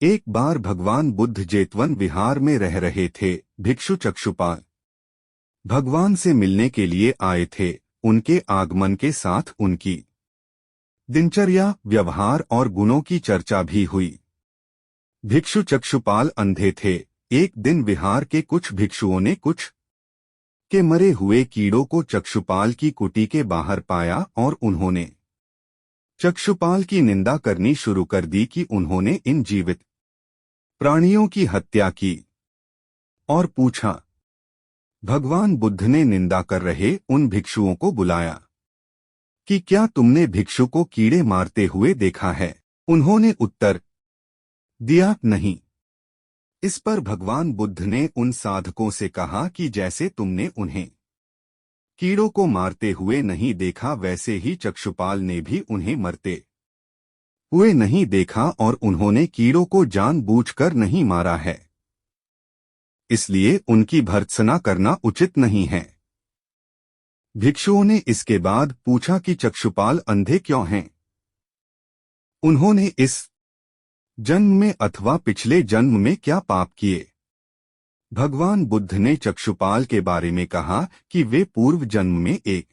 एक बार भगवान बुद्ध जेतवन विहार में रह रहे थे। भिक्षु चक्षुपाल भगवान से मिलने के लिए आए थे। उनके आगमन के साथ उनकी दिनचर्या, व्यवहार और गुणों की चर्चा भी हुई। भिक्षु चक्षुपाल अंधे थे। एक दिन विहार के कुछ भिक्षुओं ने कुछ के मरे हुए कीड़ों को चक्षुपाल की कुटी के बाहर पाया और उन्होंने चक्षुपाल की निंदा करनी शुरू कर दी कि उन्होंने इन जीवित प्राणियों की हत्या की, और पूछा। भगवान बुद्ध ने निंदा कर रहे उन भिक्षुओं को बुलाया कि क्या तुमने भिक्षु को कीड़े मारते हुए देखा है? उन्होंने उत्तर दिया, नहीं। इस पर भगवान बुद्ध ने उन साधकों से कहा कि जैसे तुमने उन्हें कीड़ों को मारते हुए नहीं देखा, वैसे ही चक्षुपाल ने भी उन्हें मरते हुए नहीं देखा और उन्होंने कीड़ों को जानबूझकर नहीं मारा है, इसलिए उनकी भर्त्सना करना उचित नहीं है। भिक्षुओं ने इसके बाद पूछा कि चक्षुपाल अंधे क्यों हैं? उन्होंने इस जन्म में अथवा पिछले जन्म में क्या पाप किए? भगवान बुद्ध ने चक्षुपाल के बारे में कहा कि वे पूर्व जन्म में एक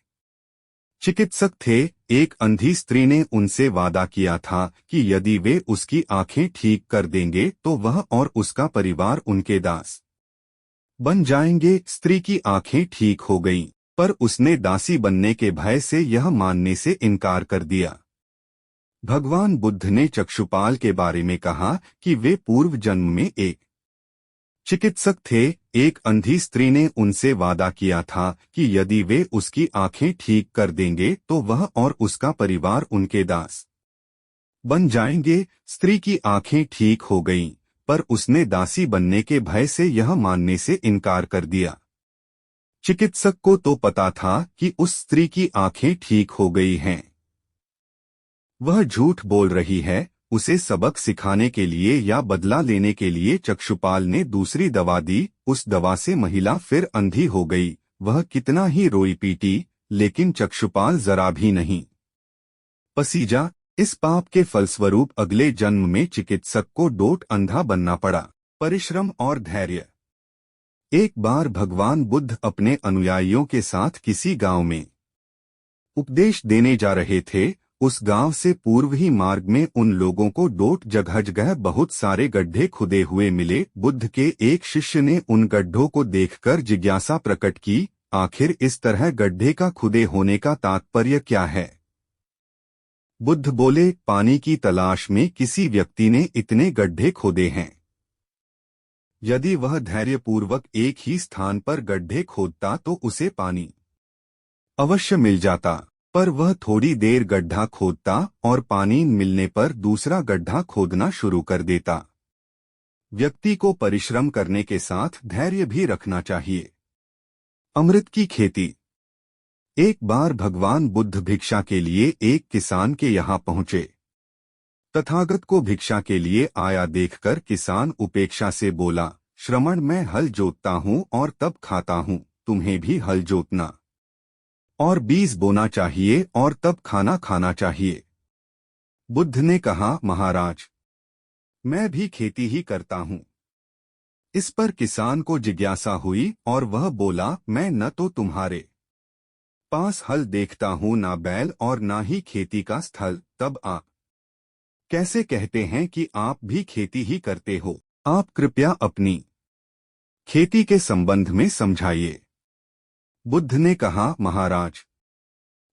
चिकित्सक थे। एक अंधी स्त्री ने उनसे वादा किया था कि यदि वे उसकी आंखें ठीक कर देंगे तो वह और उसका परिवार उनके दास बन जाएंगे। स्त्री की आंखें ठीक हो गईं, पर उसने दासी बनने के भय से यह मानने से इनकार कर दिया। भगवान बुद्ध ने चक्षुपाल के बारे में कहा कि वे पूर्व जन्म में एक चिकित्सक थे। एक अंधी स्त्री ने उनसे वादा किया था कि यदि वे उसकी आंखें ठीक कर देंगे तो वह और उसका परिवार उनके दास बन जाएंगे। स्त्री की आंखें ठीक हो गईं, पर उसने दासी बनने के भय से यह मानने से इनकार कर दिया। चिकित्सक को तो पता था कि उस स्त्री की आंखें ठीक हो गई हैं, वह झूठ बोल रही है। उसे सबक सिखाने के लिए या बदला लेने के लिए चक्षुपाल ने दूसरी दवा दी। उस दवा से महिला फिर अंधी हो गई। वह कितना ही रोई पीटी, लेकिन चक्षुपाल जरा भी नहीं पसीजा। इस पाप के फलस्वरूप अगले जन्म में चिकित्सक को डोट अंधा बनना पड़ा। परिश्रम और धैर्य। एक बार भगवान बुद्ध अपने अनुयायियों के साथ किसी गांव में उपदेश देने जा रहे थे। उस गांव से पूर्व ही मार्ग में उन लोगों को डोट जगह जगह बहुत सारे गड्ढे खुदे हुए मिले। बुद्ध के एक शिष्य ने उन गड्ढों को देखकर जिज्ञासा प्रकट की, आखिर इस तरह गड्ढे का खुदे होने का तात्पर्य क्या है? बुद्ध बोले, पानी की तलाश में किसी व्यक्ति ने इतने गड्ढे खोदे हैं। यदि वह धैर्यपूर्वक एक ही स्थान पर गड्ढे खोदता तो उसे पानी अवश्य मिल जाता, पर वह थोड़ी देर गड्ढा खोदता और पानी मिलने पर दूसरा गड्ढा खोदना शुरू कर देता। व्यक्ति को परिश्रम करने के साथ धैर्य भी रखना चाहिए। अमृत की खेती। एक बार भगवान बुद्ध भिक्षा के लिए एक किसान के यहाँ पहुँचे। तथागत को भिक्षा के लिए आया देखकर किसान उपेक्षा से बोला, श्रमण, मैं हल जोतता हूँ और तब खाता हूँ, तुम्हें भी हल जोतना और बीज बोना चाहिए और तब खाना खाना चाहिए। बुद्ध ने कहा, महाराज, मैं भी खेती ही करता हूँ। इस पर किसान को जिज्ञासा हुई और वह बोला, मैं न तो तुम्हारे पास हल देखता हूँ, ना बैल और ना ही खेती का स्थल, तब आप कैसे कहते हैं कि आप भी खेती ही करते हो? आप कृपया अपनी खेती के संबंध में समझाइए। बुद्ध ने कहा, महाराज,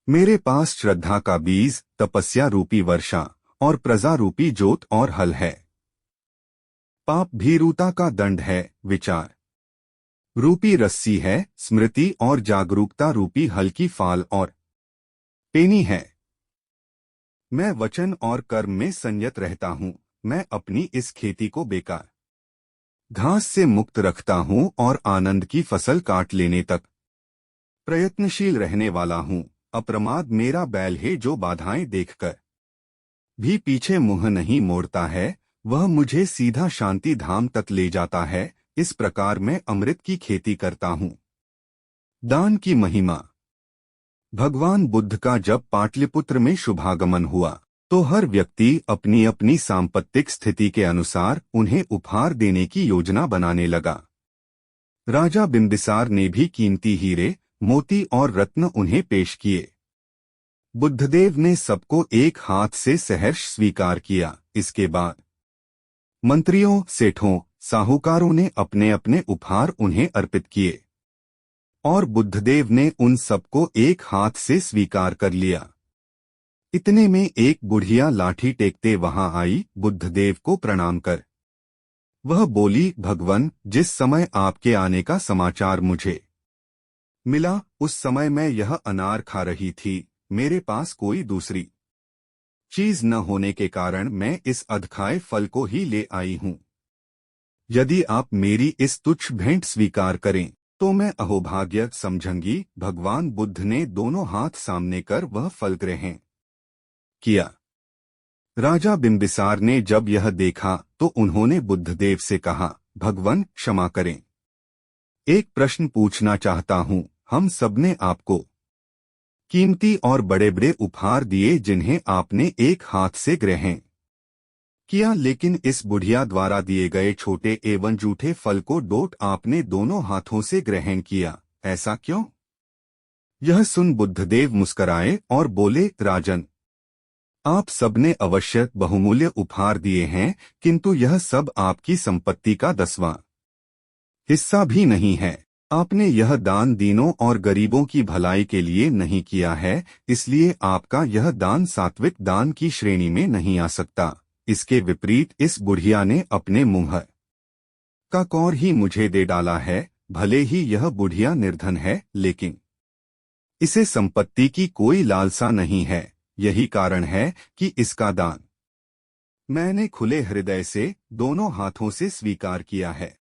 मेरे पास श्रद्धा का बीज, तपस्या रूपी वर्षा और प्रजा रूपी जोत और हल है। पाप भीरुता का दंड है, विचार रूपी रस्सी है, स्मृति और जागरूकता रूपी हल की फाल और पेनी है। मैं वचन और कर्म में संयत रहता हूँ। मैं अपनी इस खेती को बेकार घास से मुक्त रखता हूँ और आनंद की फसल काट लेने तक प्रयत्नशील रहने वाला हूँ। अप्रमाद मेरा बैल है, जो बाधाएं देखकर भी पीछे मुंह नहीं मोड़ता है। वह मुझे सीधा शांति धाम तक ले जाता है। इस प्रकार मैं अमृत की खेती करता हूँ। दान की महिमा। भगवान बुद्ध का जब पाटलिपुत्र में शुभागमन हुआ तो हर व्यक्ति अपनी अपनी सांपत्तिक स्थिति के अनुसार उन्हें उपहार देने की योजना बनाने लगा। राजा बिंबिसार ने भी कीमती हीरे, मोती और रत्न उन्हें पेश किए। बुद्धदेव ने सबको एक हाथ से सहर्ष स्वीकार किया। इसके बाद मंत्रियों, सेठों, साहूकारों ने अपने अपने उपहार उन्हें अर्पित किए और बुद्धदेव ने उन सबको एक हाथ से स्वीकार कर लिया। इतने में एक बुढ़िया लाठी टेकते वहां आई। बुद्धदेव को प्रणाम कर वह बोली, भगवन, जिस समय आपके आने का समाचार मुझे मिला उस समय मैं यह अनार खा रही थी। मेरे पास कोई दूसरी चीज न होने के कारण मैं इस अधखाए फल को ही ले आई हूं। यदि आप मेरी इस तुच्छ भेंट स्वीकार करें तो मैं अहोभाग्य समझूंगी। भगवान बुद्ध ने दोनों हाथ सामने कर वह फल ग्रहण किया। राजा बिंबिसार ने जब यह देखा तो उन्होंने बुद्धदेव से कहा, भगवन क्षमा करें, एक प्रश्न पूछना चाहता हूं। हम सबने आपको कीमती और बड़े बड़े उपहार दिए जिन्हें आपने एक हाथ से ग्रहण किया, लेकिन इस बुढ़िया द्वारा दिए गए छोटे एवं जूठे फल को डोट आपने दोनों हाथों से ग्रहण किया, ऐसा क्यों? यह सुन बुद्धदेव मुस्कराए और बोले, राजन, आप सबने अवश्य बहुमूल्य उपहार दिए हैं, किंतु यह सब आपकी संपत्ति का 10वां हिस्सा भी नहीं है। आपने यह दान दीनों और गरीबों की भलाई के लिए नहीं किया है, इसलिए आपका यह दान सात्विक दान की श्रेणी में नहीं आ सकता। इसके विपरीत इस बुढ़िया ने अपने मुंह का कौर ही मुझे दे डाला है। भले ही यह बुढ़िया निर्धन है, लेकिन इसे संपत्ति की कोई लालसा नहीं है। यही कारण है कि इसका दान मैंने खुले हृदय से दोनों हाथों से स्वीकार किया है।